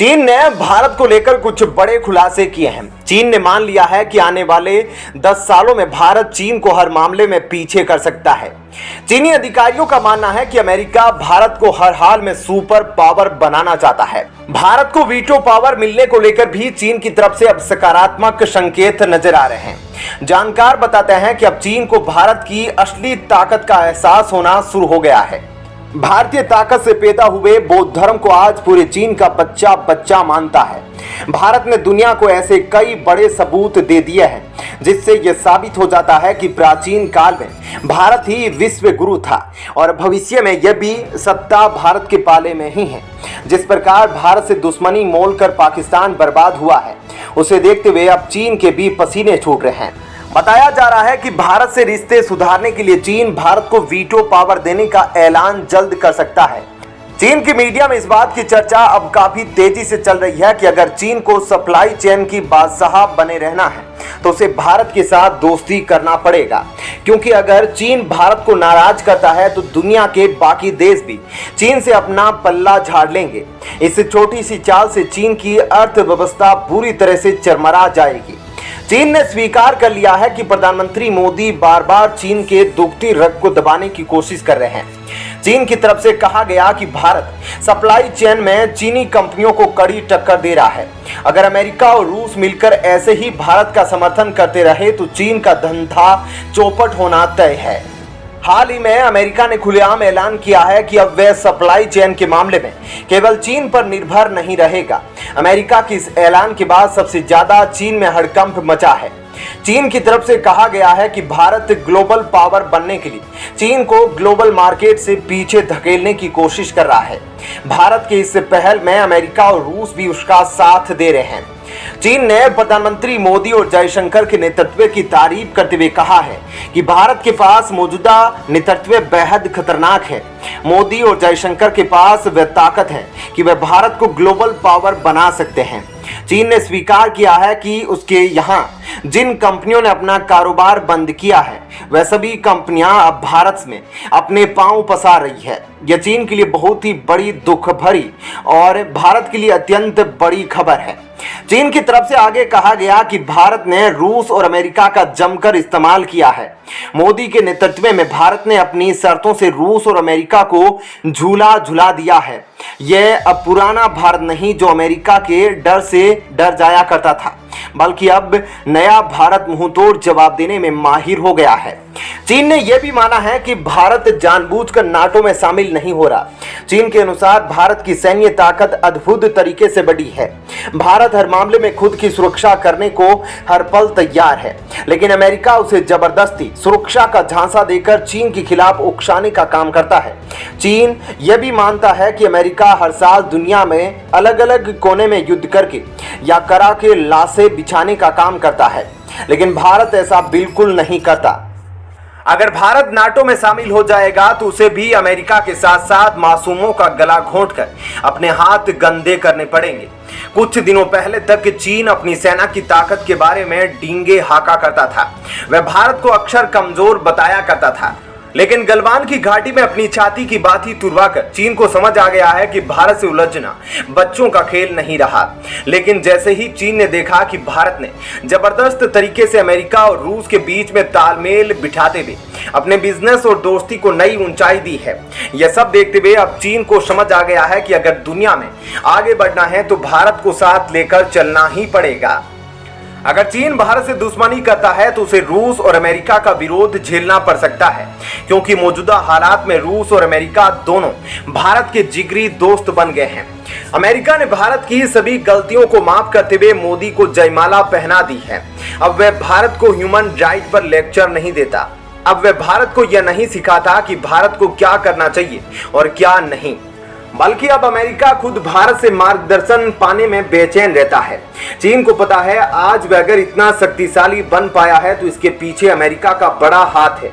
चीन ने भारत को लेकर कुछ बड़े खुलासे किए हैं। चीन ने मान लिया है कि आने वाले 10 सालों में भारत चीन को हर मामले में पीछे कर सकता है। चीनी अधिकारियों का मानना है कि अमेरिका भारत को हर हाल में सुपर पावर बनाना चाहता है। भारत को वीटो पावर मिलने को लेकर भी चीन की तरफ से अब सकारात्मक संकेत नजर आ रहे हैं। जानकार बताते हैं कि अब चीन को भारत की असली ताकत का एहसास होना शुरू हो गया है। भारतीय ताकत से पैदा हुए बौद्ध धर्म को आज पूरे चीन का बच्चा बच्चा मानता है। भारत ने दुनिया को ऐसे कई बड़े सबूत दे दिए हैं जिससे यह साबित हो जाता है कि प्राचीन काल में भारत ही विश्व गुरु था और भविष्य में यह भी सत्ता भारत के पाले में ही है। जिस प्रकार भारत से दुश्मनी मोल कर पाकिस्तान बर्बाद हुआ है, उसे देखते हुए अब चीन के भी पसीने छूट रहे हैं। बताया जा रहा है कि भारत से रिश्ते सुधारने के लिए चीन भारत को वीटो पावर देने का ऐलान जल्द कर सकता है। चीन की मीडिया में इस बात की चर्चा अब काफी तेजी से चल रही है कि अगर चीन को सप्लाई चेन की बादशाह बने रहना है तो उसे भारत के साथ दोस्ती करना पड़ेगा, क्योंकि अगर चीन भारत को नाराज करता है तो दुनिया के बाकी देश भी चीन से अपना पल्ला झाड़ लेंगे। इस छोटी सी चाल से चीन की अर्थव्यवस्था पूरी तरह से चरमरा जाएगी। चीन ने स्वीकार कर लिया है कि प्रधानमंत्री मोदी बार बार चीन के दुखती रग को दबाने की कोशिश कर रहे हैं। चीन की तरफ से कहा गया कि भारत सप्लाई चेन में चीनी कंपनियों को कड़ी टक्कर दे रहा है। अगर अमेरिका और रूस मिलकर ऐसे ही भारत का समर्थन करते रहे तो चीन का धंधा चौपट होना तय है। हाल ही में अमेरिका ने खुलेआम ऐलान किया है कि अब वह सप्लाई चेन के मामले में केवल चीन पर निर्भर नहीं रहेगा। अमेरिका के इस ऐलान के बाद सबसे ज्यादा चीन में हड़कंप मचा है। चीन की तरफ से कहा गया है कि भारत ग्लोबल पावर बनने के लिए चीन को ग्लोबल मार्केट से पीछे धकेलने की कोशिश कर रहा है। भारत के इस पहल में अमेरिका और रूस भी उसका साथ दे रहे हैं। चीन ने प्रधानमंत्री मोदी और जयशंकर के नेतृत्व की तारीफ करते हुए कहा है कि भारत के पास मौजूदा नेतृत्व बेहद खतरनाक है। मोदी और जयशंकर के पास वह ताकत है कि वह भारत को ग्लोबल पावर बना सकते हैं। चीन ने स्वीकार किया है कि उसके यहाँ जिन कंपनियों ने अपना कारोबार बंद किया है वह सभी कंपनियां अब भारत में अपने पांव पसार रही है। यह चीन के लिए बहुत ही बड़ी दुख भरी और भारत के लिए अत्यंत बड़ी खबर है। चीन की तरफ से आगे कहा गया कि भारत ने रूस और अमेरिका का जमकर इस्तेमाल किया है। मोदी के नेतृत्व में भारत ने अपनी शर्तों से रूस और अमेरिका को झूला झुला दिया है। यह अब पुराना भारत नहीं जो अमेरिका के डर से डर जाया करता था, बल्कि अब नया भारत मुंहतोड़ जवाब देने में माहिर हो गया है। चीन ने यह भी माना है कि भारत जानबूझकर नाटो में शामिल नहीं हो रहा। चीन के अनुसार भारत की सैन्य ताकत अद्भुत तरीके से बढ़ी है। भारत हर मामले में खुद की सुरक्षा करने को हर पल तैयार है, लेकिन अमेरिका उसे जबरदस्ती सुरक्षा का झांसा देकर चीन के खिलाफ उकसाने का काम करता है। चीन यह भी मानता है कि अमेरिका हर साल दुनिया में अलग अलग कोने में युद्ध करके या करा के लाशें बिछाने का काम करता है, लेकिन भारत ऐसा बिल्कुल नहीं करता। अगर भारत नाटो में शामिल हो जाएगा तो उसे भी अमेरिका के साथ साथ मासूमों का गला घोंटकर अपने हाथ गंदे करने पड़ेंगे। कुछ दिनों पहले तक चीन अपनी सेना की ताकत के बारे में डींगे हाका करता था। वह भारत को अक्सर कमजोर बताया करता था, लेकिन गलवान की घाटी में अपनी छाती की बाती तुड़वाकर चीन को समझ आ गया है कि भारत से उलझना बच्चों का खेल नहीं रहा। लेकिन जैसे ही चीन ने देखा कि भारत ने जबरदस्त तरीके से अमेरिका और रूस के बीच में तालमेल बिठाते हुए अपने बिजनेस और दोस्ती को नई ऊंचाई दी है, यह सब देखते हुए अब चीन को समझ आ गया है कि अगर दुनिया में आगे बढ़ना है तो भारत को साथ लेकर चलना ही पड़ेगा। अगर चीन भारत से दुश्मनी करता है तो उसे रूस और अमेरिका का विरोध झेलना पड़ सकता है, क्योंकि मौजूदा हालात में रूस और अमेरिका दोनों भारत के जिगरी दोस्त बन गए हैं। अमेरिका ने भारत की सभी गलतियों को माफ करते हुए मोदी को जयमाला पहना दी है। अब वह भारत को ह्यूमन राइट पर लेक्चर नहीं देता। अब वह भारत को यह नहीं सिखाता कि भारत को क्या करना चाहिए और क्या नहीं, बल्कि अब अमेरिका खुद भारत से मार्गदर्शन पाने में बेचैन रहता है। चीन को पता है आज वह अगर इतना शक्तिशाली बन पाया है तो इसके पीछे अमेरिका का बड़ा हाथ है।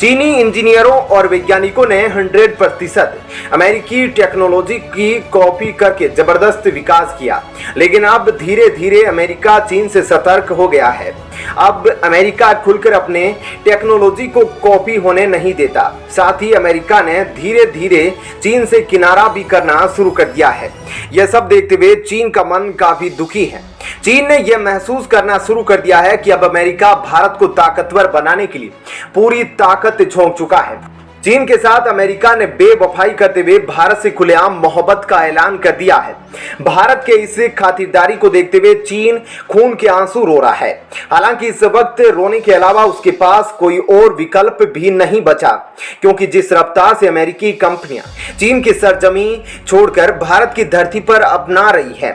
चीनी इंजीनियरों और वैज्ञानिकों ने 100% अमेरिकी टेक्नोलॉजी की कॉपी करके जबरदस्त विकास किया, लेकिन अब धीरे धीरे अमेरिका चीन से सतर्क हो गया है। अब अमेरिका खुलकर अपने टेक्नोलॉजी को कॉपी होने नहीं देता। साथ ही अमेरिका ने धीरे धीरे चीन से किनारा भी करना शुरू कर दिया है। यह सब देखते हुए चीन का मन काफी दुखी है। चीन ने यह महसूस करना शुरू कर दिया है कि अब अमेरिका भारत को ताकतवर बनाने के लिए पूरी ताकत झोंक चुका है। चीन के साथ अमेरिका ने बेवफाई करते हुए भारत से खुलेआम मोहब्बत का ऐलान कर दिया है। भारत के इस खातिरदारी को देखते हुए चीन खून के आंसू रो रहा है। हालांकि इस वक्त रोने के अलावा उसके पास कोई और विकल्प भी नहीं बचा, क्योंकि जिस रफ्तार से अमेरिकी कंपनियां चीन की सरजमी छोड़कर भारत की धरती पर अपना रही है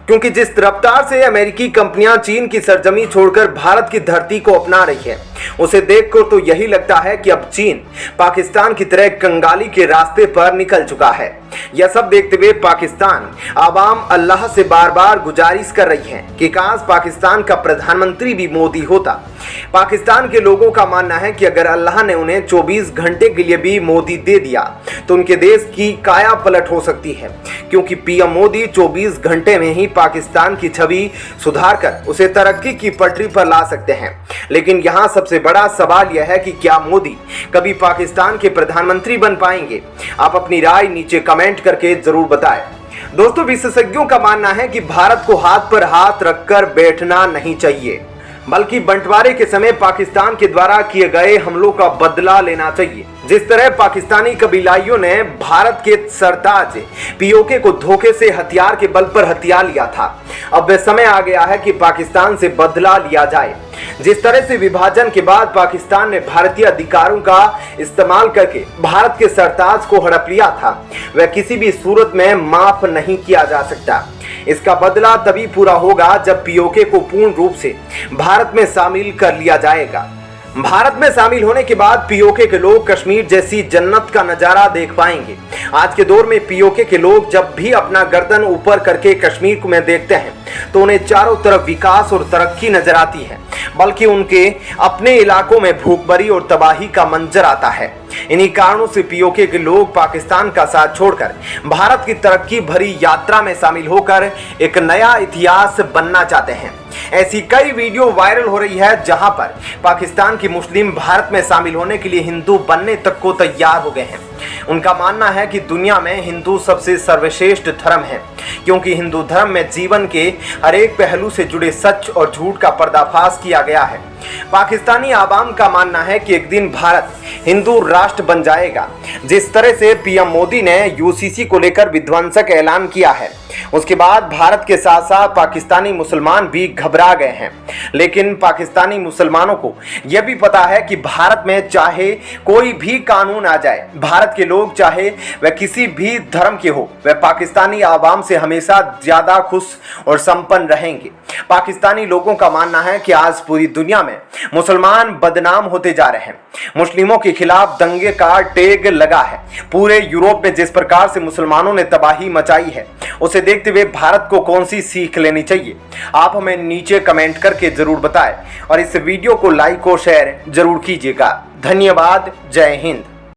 क्योंकि जिस रफ्तार से अमेरिकी कंपनियां चीन की सरजमी छोड़कर भारत की धरती को अपना रही है, उसे देखकर तो यही लगता है कि अब चीन पाकिस्तान की तरह कंगाली के रास्ते पर निकल चुका है। यह सब देखते हुए पाकिस्तान आवाम अल्लाह से बार बार गुजारिश कर रही है कि काश पाकिस्तान का प्रधानमंत्री भी मोदी होता। पाकिस्तान के लोगों का मानना है कि अगर अल्लाह ने उन्हें 24 घंटे के लिए भी मोदी दे दिया तो उनके देश की काया पलट हो सकती है, क्योंकि पीएम मोदी 24 घंटे में ही पाकिस्तान की छवि सुधार कर उसे तरक्की की पटरी पर ला सकते हैं। लेकिन यहाँ सबसे बड़ा सवाल यह है कि क्या मोदी कभी पाकिस्तान के प्रधानमंत्री बन पाएंगे? आप अपनी राय नीचे कमेंट करके जरूर बताएं। दोस्तों, विशेषज्ञों का मानना है कि भारत को हाथ पर हाथ रखकर बैठना नहीं चाहिए, बल्कि बंटवारे के समय पाकिस्तान के द्वारा किए गए हमलों का बदला लेना चाहिए। जिस तरह पाकिस्तानी कबीलाइयों ने भारत के सरताज पीओके को धोखे से हथियार के बल पर हथिया लिया था, अब वह समय आ गया है कि पाकिस्तान से बदला लिया जाए। जिस तरह से विभाजन के बाद पाकिस्तान ने भारतीय अधिकारों का इस्तेमाल करके भारत के सरताज को हड़प लिया था, वह किसी भी सूरत में माफ नहीं किया जा सकता। इसका बदला तभी पूरा होगा जब पीओके को पूर्ण रूप से भारत में शामिल कर लिया जाएगा। भारत में शामिल होने के बाद पीओके के लोग कश्मीर जैसी जन्नत का नजारा देख पाएंगे। आज के दौर में पीओके के लोग जब भी अपना गर्दन ऊपर करके कश्मीर में देखते हैं तो उन्हें चारों तरफ विकास और तरक्की नजर आती है, बल्कि उनके अपने इलाकों में भूखमरी और तबाही का मंजर आता है। इन्हीं कारणों से पीओके के लोग पाकिस्तान का साथ छोड़कर भारत की तरक्की भरी यात्रा में शामिल होकर एक नया इतिहास बनना चाहते हैं। ऐसी कई वीडियो वायरल हो रही है जहां पर पाकिस्तान की मुस्लिम भारत में शामिल होने के लिए हिंदू बनने तक को तैयार हो गए हैं। उनका मानना है कि दुनिया में हिंदू सबसे सर्वश्रेष्ठ धर्म है, क्योंकि हिंदू धर्म में जीवन के हर एक पहलू से जुड़े सच और झूठ का पर्दाफाश किया गया है। पाकिस्तानी आवाम का मानना है कि एक दिन भारत हिंदू राष्ट्र बन जाएगा। जिस तरह से पीएम मोदी ने यूसीसी को लेकर विध्वंसक ऐलान किया है, उसके बाद भारत के साथ साथ पाकिस्तानी मुसलमान भी घबरा गए हैं। लेकिन पाकिस्तानी मुसलमानों को यह भी पता है कि भारत में चाहे कोई भी कानून आ जाए, भारत के लोग चाहे वह किसी भी धर्म के हो, वह पाकिस्तानी आवाम से हमेशा ज्यादा खुश और संपन्न रहेंगे। पाकिस्तानी लोगों का मानना है कि आज पूरी दुनिया में मुसलमान बदनाम होते जा रहे हैं। मुस्लिमों के खिलाफ दंगे का टेग लगा है। पूरे यूरोप में जिस प्रकार से मुसलमानों ने तबाही मचाई है, उसे देखते हुए भारत को कौन सी सीख लेनी चाहिए? आप हमें नीचे कमेंट करके जरूर बताएं और इस वीडियो को लाइक और शेयर जरूर कीजिएगा। धन्यवाद। जय हिंद।